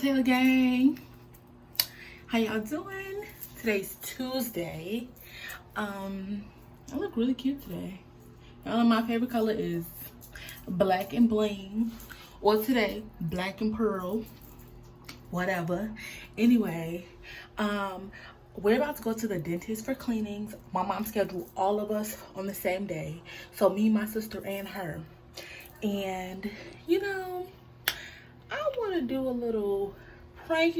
Taylor gang, how y'all doing? Today's Tuesday. I look really cute today. Y'all know my favorite color is black and bling, or today black and pearl, whatever. Anyway, we're about to go to the dentist for cleanings. My mom scheduled all of us on the same day, so me, my sister, and her. And you know, I want to do a little prank.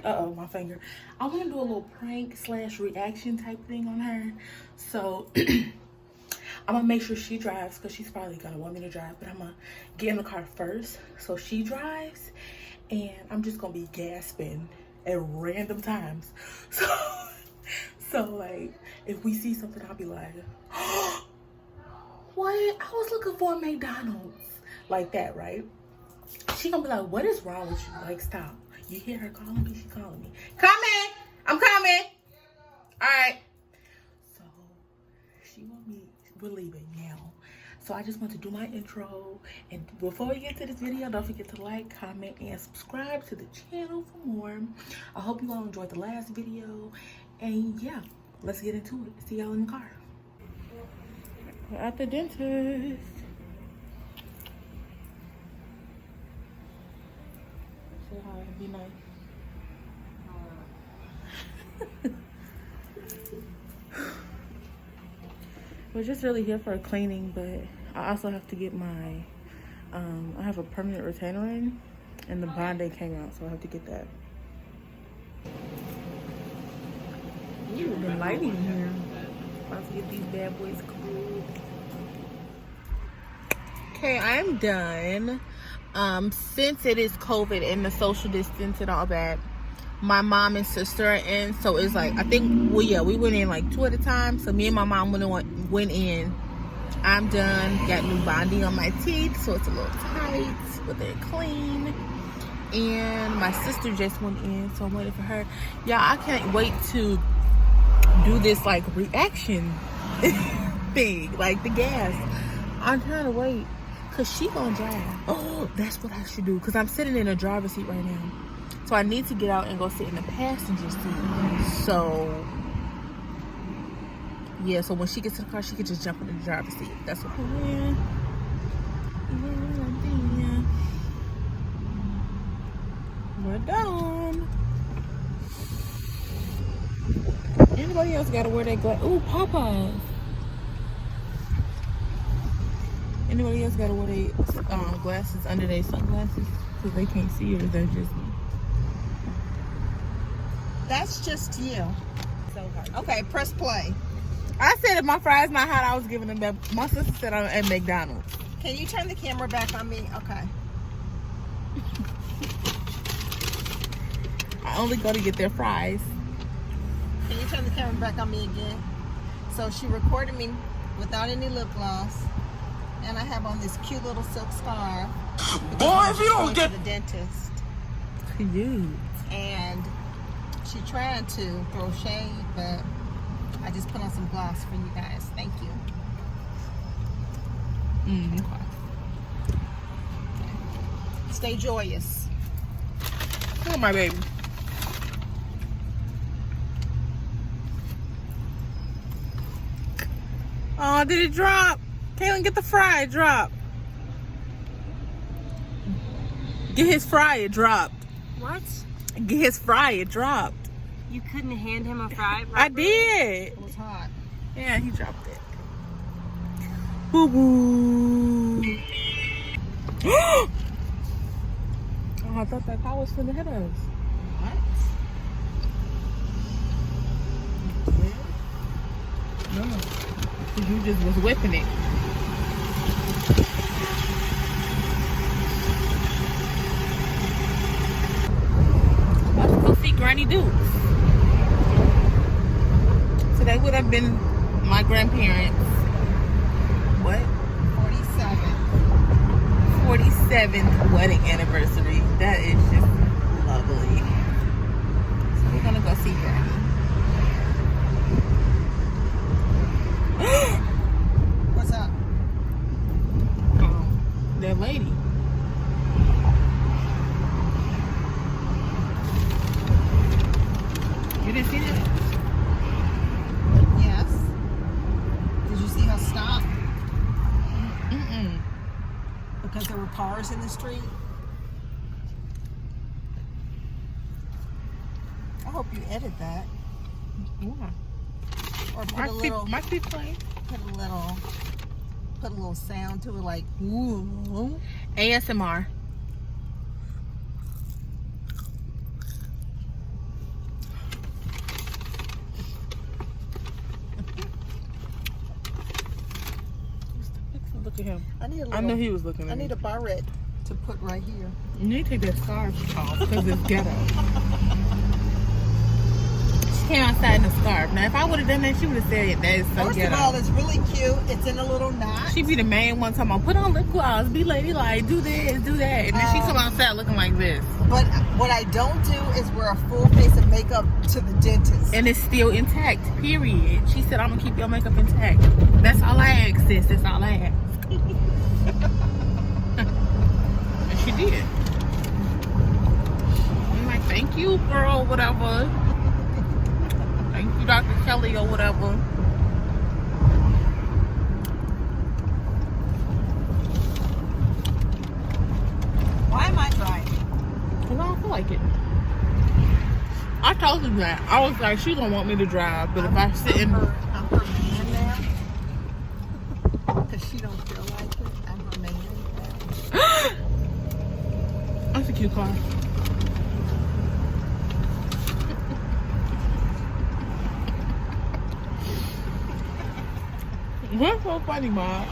Uh-oh, my finger. I want to do a little prank / reaction type thing on her. So I'm gonna make sure she drives, because she's probably gonna want me to drive, but I'm gonna get in the car first so she drives, and I'm just gonna be gasping at random times. So like, if we see something, I'll be like, what? I was looking for a McDonald's. Like that, right? She gonna be like, what is wrong with you? Like, stop. You hear her calling me? She calling me. Coming! I'm coming! Alright. So, she want me, we're leaving now. So I just want to do my intro. And before we get to this video, don't forget to like, comment, and subscribe to the channel for more. I hope you all enjoyed the last video. And yeah, let's get into it. See y'all in the car. We're at the dentist. Say hi, be nice. We're just really here for a cleaning, but I also have to get my, I have a permanent retainer in, and the bond day came out, so I have to get that. Ooh, the lighting in here. About to get these bad boys cleaned. Okay, I'm done. Since it is COVID and the social distance and all that, my mom and sister are in, so it's like, I think, well, yeah, we went in like 2 at a time. So me and my mom went in. I'm done. Got new bonding on my teeth, so it's a little tight, but they're clean. And my sister just went in, so I'm waiting for her. Yeah, I can't wait to do this like reaction thing, like the gas. I'm trying to wait, cause she gonna drive. Oh, that's what I should do, cause I'm sitting in a driver's seat right now. So I need to get out and go sit in the passenger seat. So yeah, so when she gets to the car, she can just jump in the driver's seat. That's what I'm doing. We're done. Anybody else gotta wear that glass? Ooh, Popeyes. Anybody else gotta wear their glasses under their sunglasses because they can't see, or is that just me? That's just you. So hard. Okay, press play. I said if my fries not hot, I was giving them back. My sister said I'm at McDonald's. Can you turn the camera back on me? Okay. I only go to get their fries. Can you turn the camera back on me again? So she recorded me without any lip gloss. And I have on this cute little silk scarf. Boy, if you don't get to the dentist. Cute. And she tried to throw shade, but I just put on some gloss for you guys. Thank you. Okay. Stay joyous. Come on, my baby. Oh, did it drop? Kaylin, get the fry. It dropped. Get his fry. It dropped. What? Get his fry. It dropped. You couldn't hand him a fry? I did. It was hot. Yeah, he dropped it. Boo boo. Oh, I thought that car was finna hit us. What? No. You just was whipping it. Let's go see Granny Dukes. Today would have been my grandparents. What? 47th wedding anniversary. That is just lovely. So we're gonna go see Granny. What's up? That lady. because there were cars in the street. I hope you edit that. Yeah. Or put a little, My feet playing. put a little sound to it, like ooh. ASMR. Look at him. I knew he was looking at me. I need a barrette to put right here. You need to take that scarf off because it's ghetto. She came outside in a scarf. Now, if I would have done that, she would have said that is so First ghetto. of all, it's really cute. It's in a little knot. She be the main one talking about put on lip gloss, be ladylike, do this, do that. And then she come outside looking like this. But what I don't do is wear a full face of makeup to the dentist. And it's still intact, period. She said, I'm going to keep your makeup intact. That's all I ask, sis. That's all I ask. And she did. I'm like, thank you, girl, whatever. Thank you, Dr. Kelly, or whatever. Why am I driving? Because I don't feel like it. I told her that. I was like, she don't want me to drive, but if I sit in... I'm her man now. Because she don't feel like it. I'm her man now. That's a cute car. What's so funny, Mom?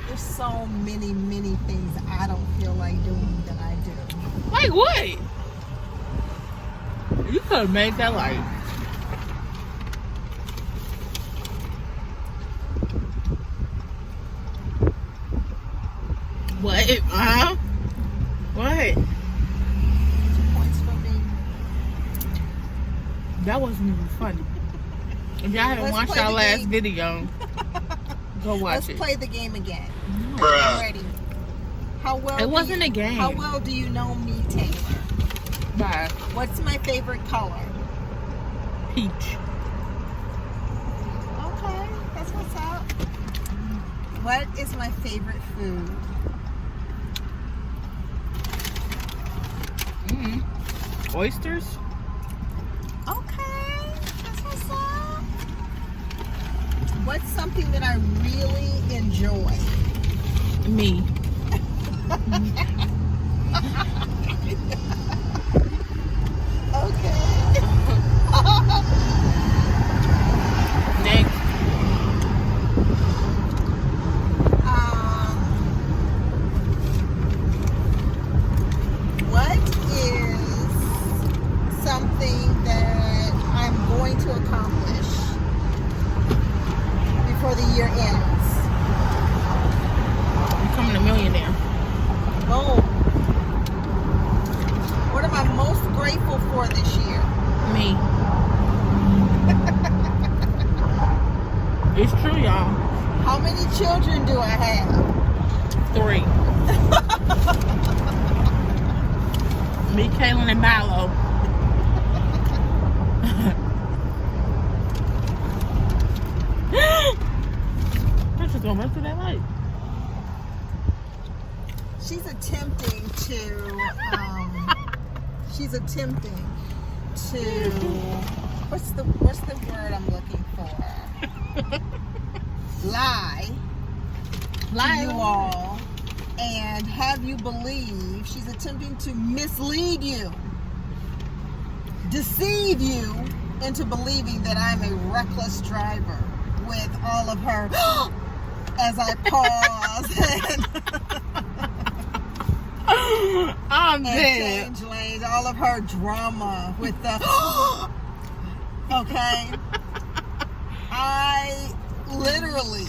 There's so many, many things I don't feel like doing that I do. Like what? You could have made that like... What? What? 2 points for me. That wasn't even funny. If y'all haven't Let's watched play our the last game. video, go watch Let's it. play the game again. No. I'm ready. How well? It wasn't a game. How well do you know me, Taylor? Bye. What's my favorite color? Peach. Okay, that's what's up. What is my favorite food? Oysters? Okay, that's what's up. What's something that I really enjoy? Me. Okay. Next. What is something that I'm going to accomplish before the year ends? Becoming a millionaire. Oh. What am I most grateful for this year? Me. It's true, y'all. How many children do I have? 3. Me, Kaylin, and Milo. I'm just gonna run through that light. She's attempting to what's the word I'm looking for? Lie to you all and have you believe. She's attempting to mislead you, deceive you into believing that I'm a reckless driver with all of her as I pause I'm and dead. change lanes, all of her drama with the okay. I literally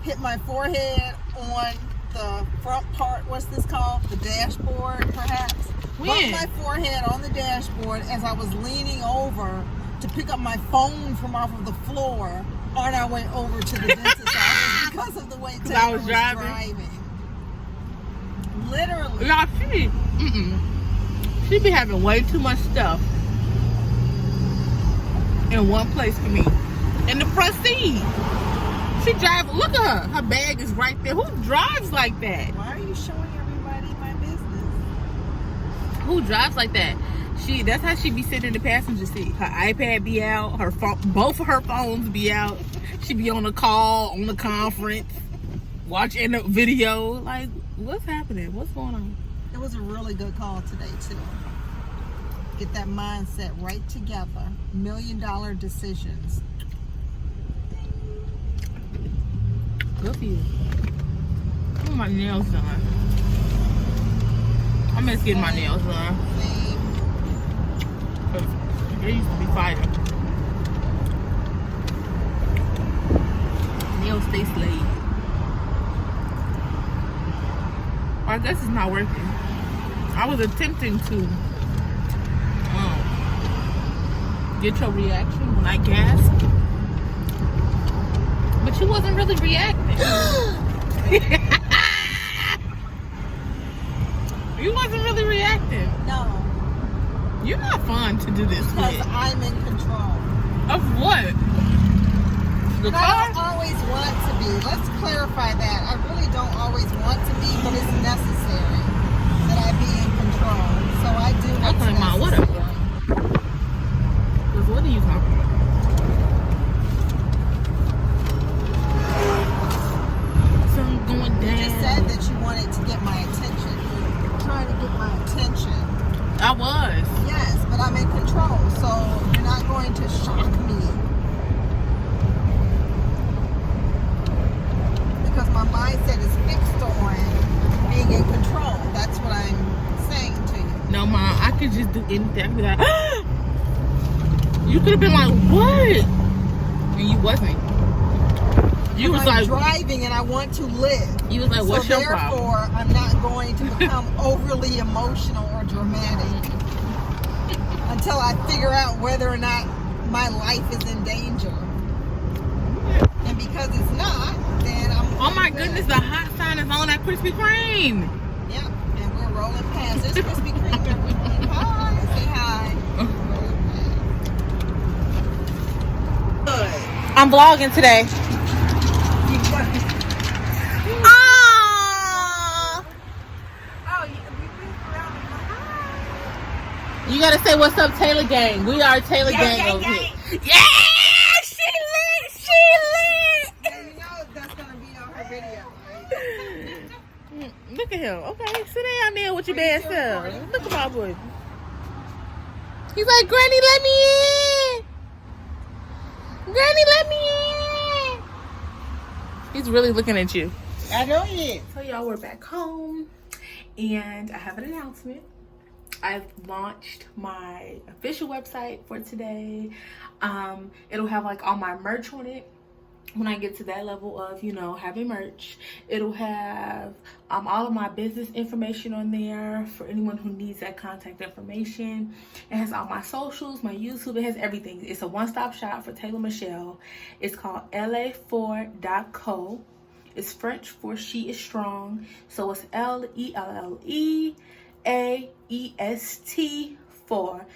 hit my forehead on the front part, what's this called? The dashboard, perhaps? When? Bumped my forehead on the dashboard as I was leaning over to pick up my phone from off of the floor on our way over to the dentist's office because of the way Taylor I was was driving. Literally. Y'all, she be having way too much stuff in one place for me. In the front seat. She drives. Look at her. Her bag is right there. Who drives like that? Why are you showing everybody my business? Who drives like that? That's how she be sitting in the passenger seat. Her iPad be out. Her phone, both of her phones be out. She be on a call, on the conference, watching a video. Like, what's happening? What's going on? It was a really good call today too. Get that mindset right together. $1 million decisions. Good for you. I want my nails done. I miss getting my nails done. They used to be fire. Nails stay slayed. I guess it's not working. I was attempting to get your reaction when I gasped, but you wasn't really reacting. You wasn't really reacting. No. You're not fun to do this Because with. I'm in control. Of what? The But car? I don't always want to be. Let's clarify that. I really don't always want to be, but it's necessary that I be in control. So I do what's Okay, Ma, whatever. necessary. Because what are you talking about? Sun going down. You just said that you wanted to get my attention. You're trying to get my attention. I was. Yes, but I'm in control, so you're not going to shock me. Because my mindset is fixed on being in control. That's what I'm saying to you. No, Ma, I could just do anything. I could be like, you could have been like, what? And you wasn't. You was I'm like, driving and I want to live. you was like, what's so your problem? therefore, I'm not going to become overly emotional or dramatic until I figure out whether or not my life is in danger. And because it's not, then I'm. Oh my goodness, the hot sign is on that Krispy Kreme. Yep, and we're rolling past. There's Krispy Kreme, everyone. Hi, say hi. Good. I'm vlogging today. You gotta say what's up, Taylor Gang. We are Taylor Gang over here. Yeah, she lit. Yeah, you know that's gonna be on her video, right? Look at him. Okay, sit down there with your bad self. Look at my boy. He's like, Granny, let me in. Granny, let me in. He's really looking at you. I know he is. So y'all, we're back home and I have an announcement. I've launched my official website for today. It'll have like all my merch on it. When I get to that level of, you know, having merch, it'll have all of my business information on there for anyone who needs that contact information. It has all my socials, my YouTube, it has everything. It's a one-stop shop for Taylor Michelle. It's called la4.co. It's French for she is strong. So it's LELLEAEST 4 FORTE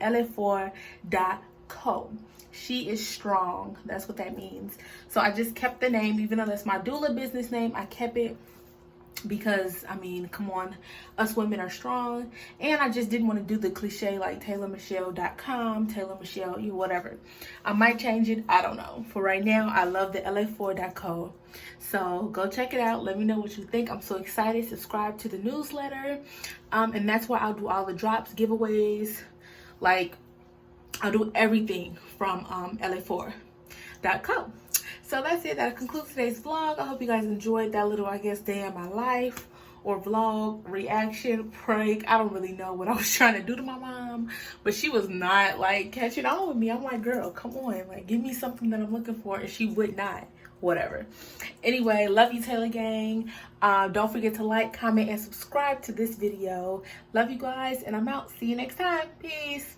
LA4.co. She is strong. That's what that means. So I just kept the name, even though that's my doula business name. I kept it because, I mean, come on, us women are strong. And I just didn't want to do the cliche like TaylorMichelle.com, Taylor Michelle, you whatever. I might change it. I don't know. For right now, I love the LA4.co. So go check it out. Let me know what you think. I'm so excited. Subscribe to the newsletter. And that's where I'll do all the drops, giveaways, like I'll do everything from LA4.co. So that's it. That concludes today's vlog. I hope you guys enjoyed that little, I guess, day in my life or vlog, reaction, prank. I don't really know what I was trying to do to my mom, but she was not like catching on with me. I'm like, girl, come on, like give me something that I'm looking for, and she would not. Whatever. Anyway, love you, Taylor Gang. Don't forget to like, comment, and subscribe to this video. Love you guys, and I'm out. See you next time. Peace.